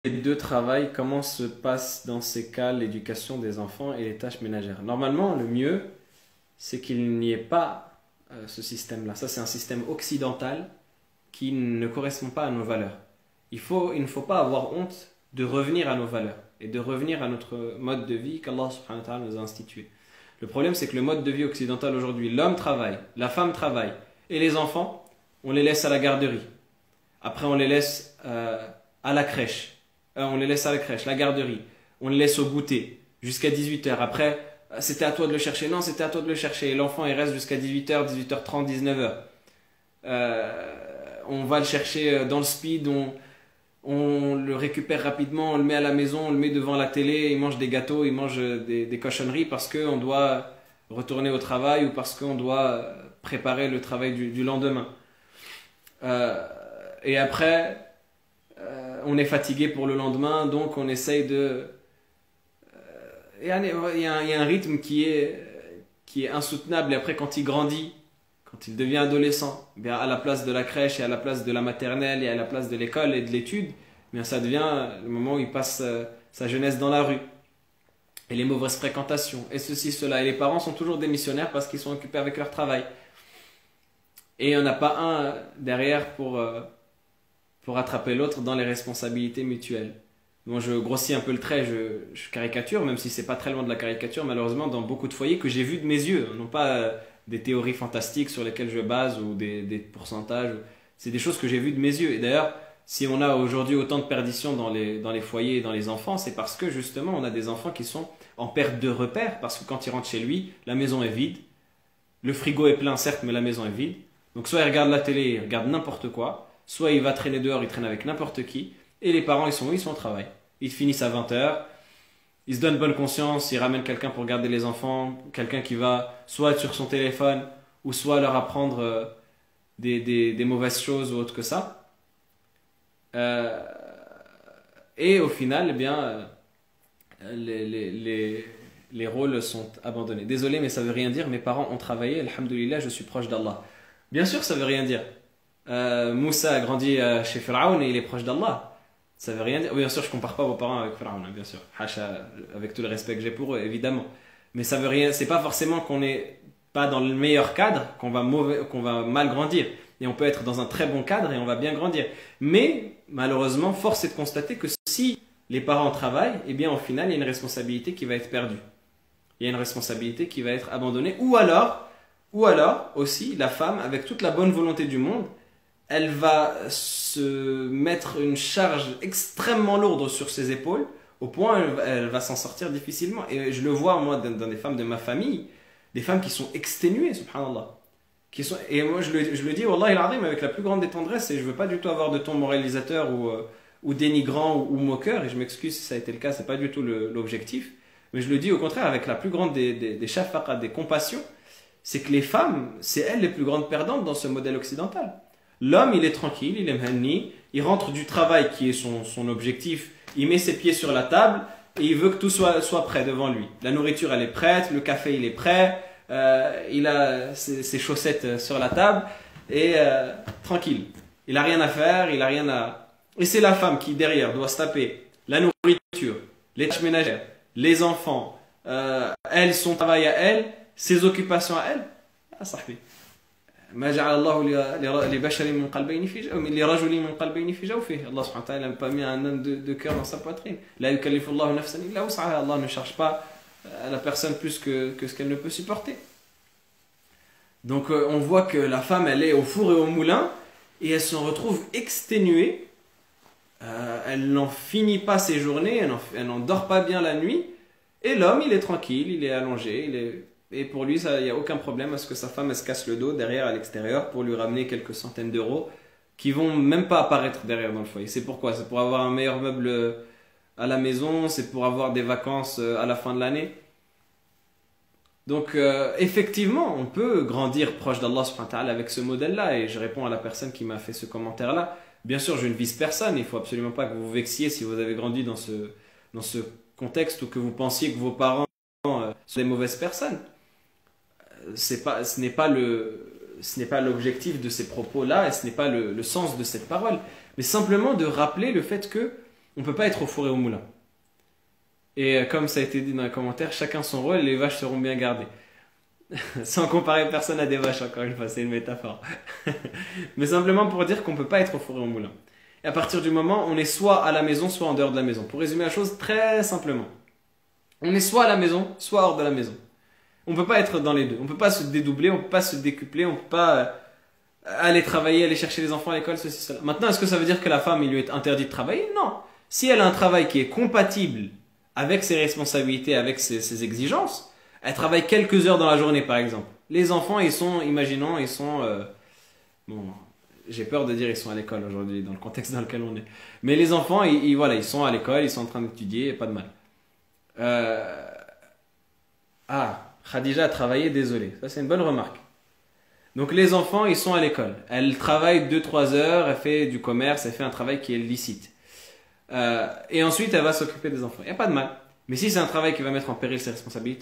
Les deux travaillent, comment se passe dans ces cas l'éducation des enfants et les tâches ménagères? Normalement, le mieux, c'est qu'il n'y ait pas ce système-là. Ça, c'est un système occidental qui ne correspond pas à nos valeurs. Il ne faut pas avoir honte de revenir à nos valeurs et de revenir à notre mode de vie qu'Allah subhanahu wa ta'ala nous a institué. Le problème, c'est que le mode de vie occidental aujourd'hui, l'homme travaille, la femme travaille, et les enfants, on les laisse à la garderie. Après, on les laisse à la crèche. On les laisse à la crèche, la garderie. On les laisse au goûter jusqu'à 18h. Après, c'était à toi de le chercher. Non, c'était à toi de le chercher. Et l'enfant, il reste jusqu'à 18h, 18h30, 19h. On va le chercher dans le speed, on le récupère rapidement, on le met à la maison, on le met devant la télé, il mange des gâteaux, il mange des cochonneries parce qu'on doit retourner au travail ou parce qu'on doit préparer le travail du lendemain. Et après, on est fatigué pour le lendemain, donc on essaye de... Il y a un rythme qui est insoutenable. Et après, quand il grandit, quand il devient adolescent, eh bien, à la place de la crèche et à la place de la maternelle et à la place de l'école et de l'étude, eh bien, ça devient le moment où il passe sa jeunesse dans la rue. Et les mauvaises fréquentations, et ceci, cela. Et les parents sont toujours démissionnaires parce qu'ils sont occupés avec leur travail. Et il n'y en a pas un derrière pour attraper l'autre dans les responsabilités mutuelles. Moi, je grossis un peu le trait, je caricature, même si c'est pas très loin de la caricature, malheureusement, dans beaucoup de foyers que j'ai vus de mes yeux. Non pas des théories fantastiques sur lesquelles je base ou des pourcentages. C'est des choses que j'ai vues de mes yeux. Et d'ailleurs, si on a aujourd'hui autant de perditions dans les foyers et dans les enfants, c'est parce que justement, on a des enfants qui sont en perte de repères, parce que quand ils rentrent chez lui, la maison est vide. Le frigo est plein, certes, mais la maison est vide. Donc soit il regarde la télé, il regarde n'importe quoi, soit il va traîner dehors, il traîne avec n'importe qui, et les parents, ils sont où? Ils sont au travail. Ils finissent à 20h, ils se donnent bonne conscience, ils ramènent quelqu'un pour garder les enfants, quelqu'un qui va soit être sur son téléphone, ou soit leur apprendre des mauvaises choses ou autre que ça. Et au final, eh bien, les rôles sont abandonnés. Désolé, mais ça veut rien dire, mes parents ont travaillé, alhamdoulilah, je suis proche d'Allah. Bien sûr, ça veut rien dire. Moussa a grandi chez Pharaon et il est proche d'Allah. Ça veut rien dire. Bien sûr, je compare pas vos parents avec Pharaon, bien sûr. Hacha, avec tout le respect que j'ai pour eux, évidemment. Mais ça veut rien. C'est pas forcément qu'on n'est pas dans le meilleur cadre qu'on va mal grandir. Et on peut être dans un très bon cadre et on va bien grandir. Mais malheureusement, force est de constater que si les parents travaillent, eh bien au final, il y a une responsabilité qui va être perdue. Il y a une responsabilité qui va être abandonnée. Ou alors aussi, la femme, avec toute la bonne volonté du monde, elle va se mettre une charge extrêmement lourde sur ses épaules, au point où elle va s'en sortir difficilement. Et je le vois, moi, dans des femmes de ma famille, des femmes qui sont exténuées, subhanallah. Et moi, je le dis, wallah il avec la plus grande des tendresses, et je ne veux pas du tout avoir de ton moralisateur ou dénigrant ou moqueur, et je m'excuse si ça a été le cas, ce n'est pas du tout l'objectif. Mais je le dis au contraire avec la plus grande des shafaqat, des compassions, c'est que les femmes, c'est elles les plus grandes perdantes dans ce modèle occidental. L'homme, il est tranquille, il est mhanni, il rentre du travail qui est son objectif, il met ses pieds sur la table et il veut que tout soit prêt devant lui. La nourriture, elle est prête, le café, il est prêt, il a ses chaussettes sur la table et tranquille. Il n'a rien à faire, il n'a rien à... Et c'est la femme qui, derrière, doit se taper la nourriture, les tâches ménagères, les enfants, elle, son travail à elle, ses occupations à elle. Ah, sahbi. ما جعل الله لبشر من قلبين في لرجل من قلبين في جوفه. Allah subhanahu wa ta'ala n'a pas mis un homme de cœur dans sa poitrine. لا يكلف الله نفسا إلا وسعها. Allah ne charge pas à la personne plus que ce qu'elle ne peut supporter. Donc on voit que la femme, elle est au four et au moulin et elle se retrouve exténuée. Elle n'en finit pas ses journées, elle n'en dort pas bien la nuit. Et l'homme, il est tranquille, il est allongé, et pour lui, il n'y a aucun problème à ce que sa femme elle se casse le dos derrière à l'extérieur pour lui ramener quelques centaines d'euros qui vont même pas apparaître derrière dans le foyer. C'est pourquoi? C'est pour avoir un meilleur meuble à la maison, c'est pour avoir des vacances à la fin de l'année. Donc effectivement, on peut grandir proche d'Allah subhanahu wa ta'ala avec ce modèle-là, et je réponds à la personne qui m'a fait ce commentaire-là. Bien sûr, je ne vise personne, il ne faut absolument pas que vous vous vexiez si vous avez grandi dans ce contexte ou que vous pensiez que vos parents sont des mauvaises personnes. Ce n'est pas l'objectif de ces propos-là et ce n'est pas le sens de cette parole. Mais simplement de rappeler le fait que on ne peut pas être au four et au moulin. Et comme ça a été dit dans les commentaires, chacun son rôle, les vaches seront bien gardées. Sans comparer personne à des vaches, encore une fois, c'est une métaphore. Mais simplement pour dire qu'on ne peut pas être au four et au moulin. Et à partir du moment, on est soit à la maison, soit en dehors de la maison. Pour résumer la chose très simplement. On est soit à la maison, soit hors de la maison. On ne peut pas être dans les deux. On ne peut pas se dédoubler, on ne peut pas se décupler, on ne peut pas aller travailler, aller chercher les enfants à l'école, ceci, cela. Maintenant, est-ce que ça veut dire que la femme, il lui est interdit de travailler? Non. Si elle a un travail qui est compatible avec ses responsabilités, avec ses exigences, elle travaille quelques heures dans la journée, par exemple. Les enfants, ils sont, imaginons, ils sont... bon, j'ai peur de dire ils sont à l'école aujourd'hui, dans le contexte dans lequel on est. Mais les enfants, voilà, ils sont à l'école, ils sont en train d'étudier, pas de mal. Khadija a travaillé, désolé. Ça, c'est une bonne remarque. Donc, les enfants, ils sont à l'école. Elle travaille 2-3 heures, elle fait du commerce, elle fait un travail qui est licite. Et ensuite, elle va s'occuper des enfants. Il n'y a pas de mal. Mais si c'est un travail qui va mettre en péril ses responsabilités,